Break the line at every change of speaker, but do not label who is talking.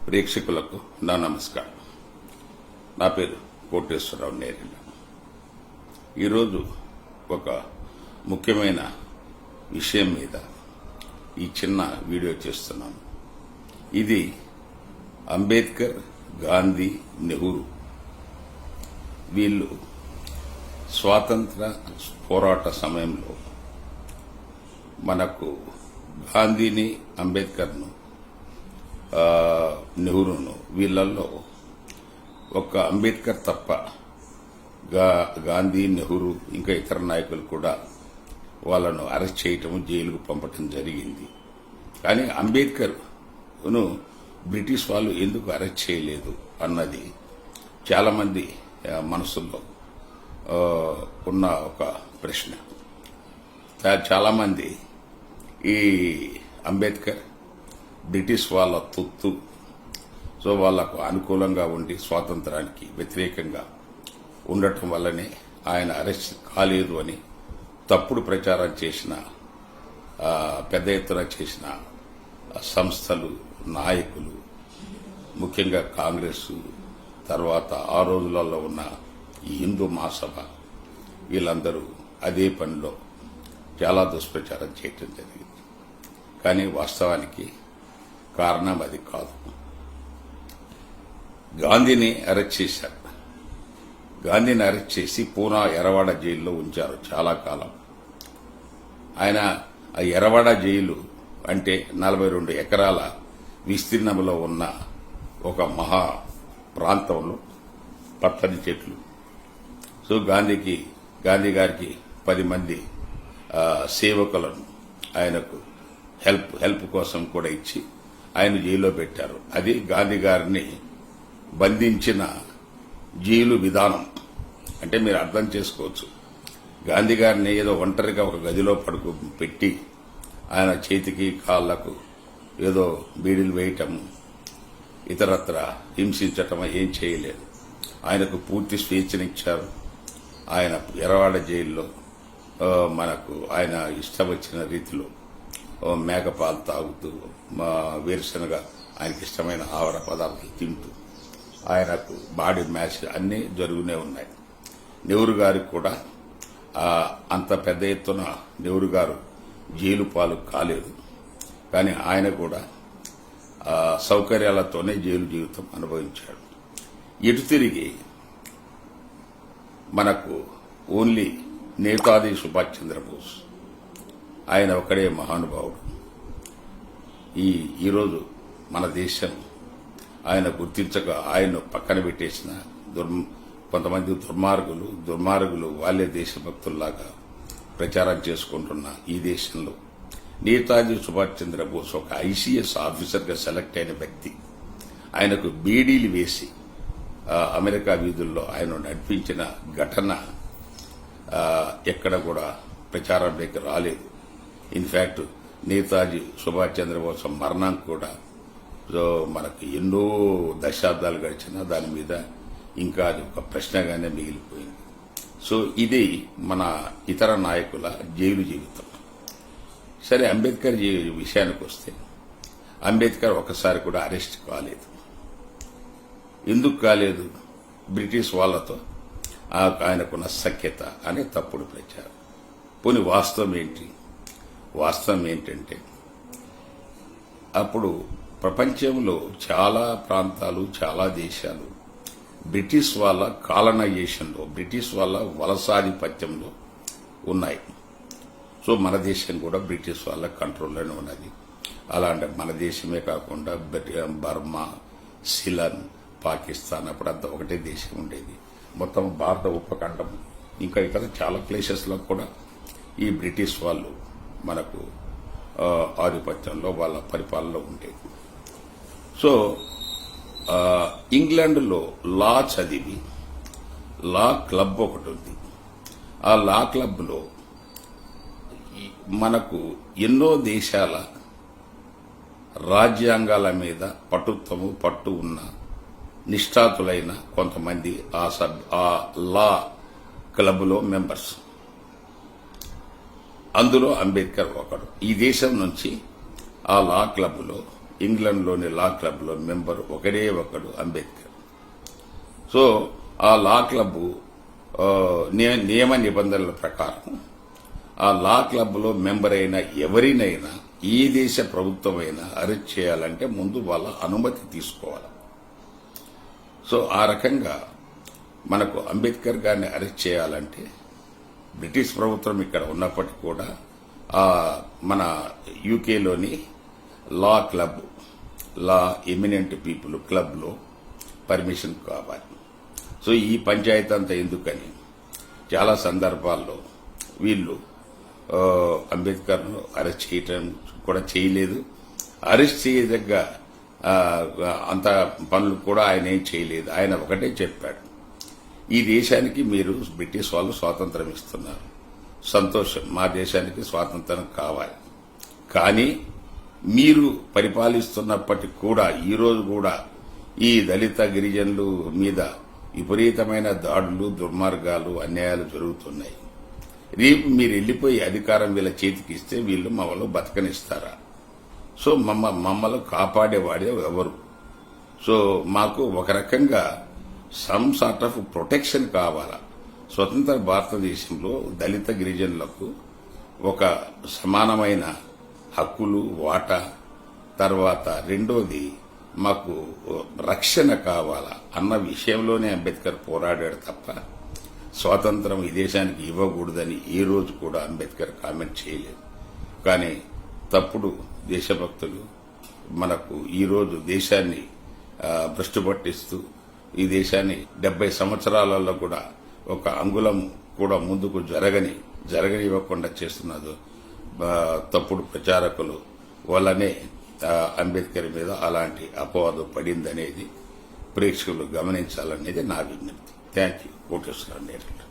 ప్రేక్షకులకు నా నమస్కారం. నా పేరు కోటేశ్వరరావు నేరెళ్ళ. ఈరోజు ఒక ముఖ్యమైన విషయం మీద ఈ చిన్న వీడియో చేస్తున్నాను. ఇది అంబేద్కర్, గాంధీ, నెహ్రూ వీళ్ళు స్వాతంత్ర పోరాట సమయంలో మనకు గాంధీని, అంబేద్కర్ను, నెహ్రూను వీళ్ళల్లో ఒక అంబేద్కర్ తప్ప గాంధీ, నెహ్రూ ఇంకా ఇతర నాయకులు కూడా వాళ్ళను అరెస్ట్ చేయటం, జైలుకు పంపటం జరిగింది. కానీ అంబేద్కర్ను బ్రిటిష్ వాళ్ళు ఎందుకు అరెస్ట్ చేయలేదు అన్నది చాలా మంది మనసుల్లో ఉన్న ఒక ప్రశ్న. చాలా మంది ఈ అంబేద్కర్ బ్రిటిష్ వాళ్ళ తొత్తు, సో వాళ్లకు అనుకూలంగా ఉండి స్వాతంత్రానికి వ్యతిరేకంగా ఉండటం వల్లనే ఆయన అరెస్ట్ కాలేదు అని తప్పుడు ప్రచారం చేసిన, పెద్ద ఎత్తున చేసిన సంస్థలు, నాయకులు, ముఖ్యంగా కాంగ్రెస్, తర్వాత ఆ రోజులలో ఉన్న ఈ హిందూ మహాసభ వీళ్ళందరూ అదే పనిలో చాలా దుష్ప్రచారం చేయటం జరిగింది. కానీ వాస్తవానికి కారణం అది కాదు. గాంధీని అరెస్ట్ చేశారు. గాంధీని అరెస్ట్ చేసి పూనా ఎర్రవాడ జైల్లో ఉంచారు చాలా కాలం. ఆయన ఆ ఎర్రవాడ జైలు అంటే 42 ఎకరాల విస్తీర్ణంలో ఉన్న ఒక మహా ప్రాంతంలో పచ్చని చెట్లు. సో గాంధీ గారికి 10 మంది సేవకులను ఆయనకు హెల్ప్ కోసం కూడా ఇచ్చి ఆయన జైల్లో పెట్టారు. అది గాంధీ గారిని బంధించిన జైలు విధానం. అంటే మీరు అర్థం చేసుకోవచ్చు, గాంధీ గారిని ఏదో ఒంటరిగా ఒక గదిలో పెట్టి ఆయన చేతికి కాళ్లకు ఏదో బీడీలు వేయటం, ఇతరత్ర హింసించటం ఏం చేయలేదు. ఆయనకు పూర్తి స్వేచ్ఛనిచ్చారు. ఆయన ఎర్రవాడ జైల్లో మనకు ఆయన ఇష్టం వచ్చిన రీతిలో మేకపాలు తాగుతూ, వేరుశనగ ఆయనకి ఇష్టమైన ఆహార పదార్థాలు తింటూ, ఆయనకు బాడీ మ్యాచ్ అన్నీ జరుగుతూనే ఉన్నాయి. నెహ్రూ గారికి కూడా అంత పెద్ద ఎత్తున నెహ్రూ గారు జైలు పాలు కాలేదు. కానీ ఆయన కూడా సౌకర్యాలతోనే జైలు జీవితం అనుభవించాడు. ఎటు తిరిగి మనకు ఓన్లీ నేతాజీ సుభాష్ చంద్రబోస్ ఆయన ఒకడే మహానుభావుడు. ఈరోజు మన దేశం ఆయన గుర్తించక ఆయన పక్కన పెట్టేసిన కొంతమంది దుర్మార్గులు వాళ్ళే దేశభక్తుల్లాగా ప్రచారం చేసుకుంటున్న ఈ దేశంలో నేతాజీ సుభాష్ చంద్రబోస్ ఒక ఐసీఎస్ ఆఫీసర్గా సెలెక్ట్ అయిన వ్యక్తి. ఆయనకు బీడీలు వేసి అమెరికా వీధుల్లో ఆయన నడిపించిన ఘటన ఎక్కడ కూడా ప్రచారంలోకి రాలేదు. ఇన్ఫ్యాక్ట్ నేతాజీ సుభాష్ చంద్రబోస్ మరణం కూడా మనకు ఎన్నో దశాబ్దాలు గడిచినా దాని మీద ఇంకా అది ఒక ప్రశ్నగానే మిగిలిపోయింది. సో ఇది మన ఇతర నాయకుల జైలు జీవితం. సరే, అంబేద్కర్ విషయానికి వస్తే అంబేద్కర్ ఒకసారి కూడా అరెస్ట్ కాలేదు. ఎందుకు కాలేదు? బ్రిటిష్ వాళ్లతో ఆయనకున్న సఖ్యత అనే తప్పుడు ప్రచారం. పోనీ వాస్తవం ఏంటంటే అప్పుడు ప్రపంచంలో చాలా ప్రాంతాలు, చాలా దేశాలు బ్రిటిష్ వాళ్ళ కాలనైజేషన్లో, బ్రిటిష్ వాళ్ళ వలసాధిపత్యంలో ఉన్నాయి. సో మన దేశం కూడా బ్రిటిష్ వాళ్ళ కంట్రోల్లోనే ఉన్నది. అలాంటి మన దేశమే కాకుండా బర్మా, సిలన్, పాకిస్తాన్ అప్పుడంతా ఒకటే దేశం ఉండేది. మొత్తం భారత ఉపఖండం ఇంకా ఇతర చాలా ప్లేసెస్లో కూడా ఈ బ్రిటిష్ వాళ్ళు మనకు ఆధిపత్యంలో వాళ్ళ పరిపాలనలో ఉండేది. సో ఇంగ్లాండ్లో లా చదివి లా క్లబ్ ఒకటి ఉంది. ఆ లా క్లబ్లో మనకు ఎన్నో దేశాల రాజ్యాంగాల మీద పట్టు ఉన్న నిష్ఠాతులైన కొంతమంది ఆ లా క్లబ్లో మెంబర్స్. అందులో అంబేద్కర్ ఒకడు. ఈ దేశం నుంచి ఆ లా క్లబ్లో ఇంగ్లాండ్లోని లా క్లబ్లో మెంబర్ ఒకడే ఒకడు అంబేద్కర్. సో ఆ లా క్లబ్ నియమ నిబంధనల ప్రకారం ఆ లా క్లబ్లో మెంబర్ అయిన ఎవరినైనా ఈ దేశ ప్రభుత్వమైనా అరెస్ట్ చేయాలంటే ముందు వాళ్ళ అనుమతి తీసుకోవాలి. సో ఆ రకంగా మనకు అంబేద్కర్ గారిని అరెస్ట్ చేయాలంటే బ్రిటిష్ ప్రభుత్వం ఇక్కడ ఉన్నప్పటికీ కూడా మన యూకేలోని లా క్లబ్, లా ఎమినెంట్ పీపుల్ క్లబ్లో పర్మిషన్ కావాలి. సో ఈ పంచాయతీ అంతా ఎందుకని చాలా సందర్భాల్లో వీళ్ళు అంబేద్కర్ను అరెస్ట్ చేయటం కూడా చేయలేదు. అరెస్ట్ చేయదగ్గ అంత పనులు కూడా ఆయన ఏం చేయలేదు. ఆయన ఒకటే చెప్పాడు, ఈ దేశానికి మీరు బ్రిటిష్ వాళ్ళు స్వాతంత్రం ఇస్తున్నారు, సంతోషం, మా దేశానికి స్వాతంత్రం కావాలి. కానీ మీరు పరిపాలిస్తున్నప్పటికీ కూడా ఈరోజు కూడా ఈ దళిత గిరిజనులు మీద విపరీతమైన దాడులు, దుర్మార్గాలు, అన్యాయాలు జరుగుతున్నాయి. రేపు మీరు వెళ్ళిపోయి అధికారం వీళ్ళ చేతికి ఇస్తే వీళ్ళు మమ్మల్ని బతకనిస్తారా? సో మమ్మల్ని కాపాడేవాడే ఎవరు? సో మాకు ఒక రకంగా సమ్ సార్ట్ ఆఫ్ ప్రొటెక్షన్ కావాలా. స్వతంత్ర భారతదేశంలో దళిత గిరిజనులకు ఒక సమానమైన హక్కులు, వాటా, తర్వాత రెండోది మాకు రక్షణ కావాలా అన్న విషయంలోనే అంబేద్కర్ పోరాడాడు తప్ప స్వాతంత్రం ఈ దేశానికి ఇవ్వకూడదని ఏ రోజు కూడా అంబేద్కర్ కామెంట్ చేయలేదు. కానీ తప్పుడు దేశభక్తులు మనకు ఈరోజు దేశాన్ని భ్రష్టు పట్టిస్తూ ఈ దేశాన్ని 70 సంవత్సరాలలో కూడా ఒక అంగుళం కూడా ముందుకు జరగనివ్వకుండా చేస్తున్నది తప్పుడు ప్రచారకులు వల్లనే అంబేద్కర్ మీద అలాంటి అపవాదు పడిందనేది ప్రేక్షకులు గమనించాలనేది నా విజ్ఞప్తి. Thank you. కోటేశ్వరరావు.